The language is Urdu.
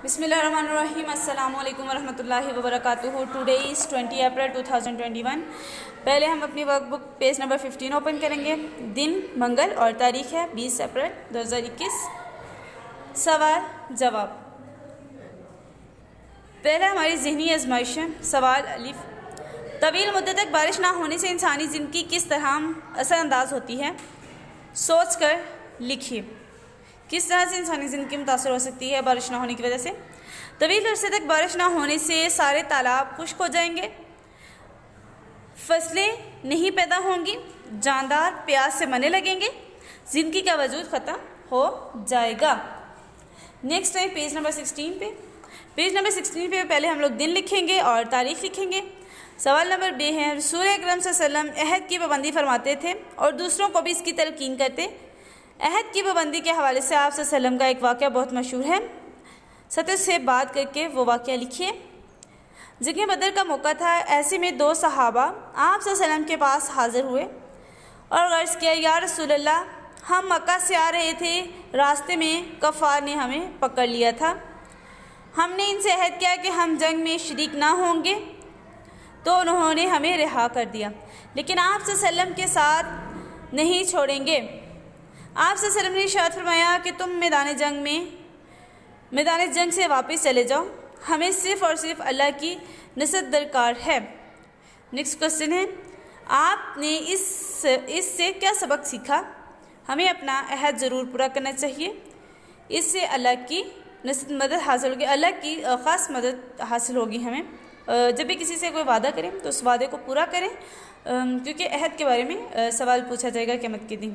بسم اللہ الرحمن الرحیم. السلام علیکم ورحمۃ اللہ وبرکاتہ. Today is 20 April 2021. پہلے ہم اپنی ورک بک پیج نمبر 15 اوپن کریں گے. دن منگل اور تاریخ ہے 20 اپریل 2021. سوال جواب. پہلا ہماری ذہنی آزمائش ہے. سوال الف. طویل مدت تک بارش نہ ہونے سے انسانی زندگی کس طرح اثر انداز ہوتی ہے؟ سوچ کر لکھیے. کس طرح سے انسانی زندگی متاثر ہو سکتی ہے بارش نہ ہونے کی وجہ سے؟ طویل عرصے تک بارش نہ ہونے سے سارے تالاب خشک ہو جائیں گے، فصلیں نہیں پیدا ہوں گی، جاندار پیاس سے مرنے لگیں گے، زندگی کا وجود ختم ہو جائے گا. نیکسٹ ہے پیج نمبر 16 پہ. پیج نمبر 16 پہ پہلے ہم لوگ دن لکھیں گے اور تاریخ لکھیں گے. سوال نمبر ب ہے. رسول اکرم صلی اللہ علیہ وسلم عہد کی پابندی فرماتے تھے اور دوسروں کو بھی اس کی تلقین کرتے. عہد کی پابندی کے حوالے سے آپ صلی اللہ علیہ وسلم کا ایک واقعہ بہت مشہور ہے. سطح سے بات کر کے وہ واقعہ لکھیے. جنگ بدر کا موقع تھا. ایسے میں دو صحابہ آپ صلی اللہ علیہ وسلم کے پاس حاضر ہوئے اور عرض کیا، یا رسول اللہ، ہم مکہ سے آ رہے تھے، راستے میں کفار نے ہمیں پکڑ لیا تھا. ہم نے ان سے عہد کیا کہ ہم جنگ میں شریک نہ ہوں گے، تو انہوں نے ہمیں رہا کر دیا، لیکن آپ صلی اللہ علیہ وسلم کے ساتھ نہیں چھوڑیں گے. آپ صلی اللہ علیہ وسلم نے ارشاد فرمایا کہ تم میدان جنگ سے واپس چلے جاؤ، ہمیں صرف اور صرف اللہ کی نصرت درکار ہے. نیکسٹ کوشچن ہے. آپ نے اس سے کیا سبق سیکھا؟ ہمیں اپنا عہد ضرور پورا کرنا چاہیے، اس سے اللہ کی مدد حاصل ہوگی، اللہ کی خاص مدد حاصل ہوگی. ہمیں جب بھی کسی سے کوئی وعدہ کریں تو اس وعدے کو پورا کریں، کیونکہ عہد کے بارے میں سوال پوچھا جائے گا قیامت کے دن.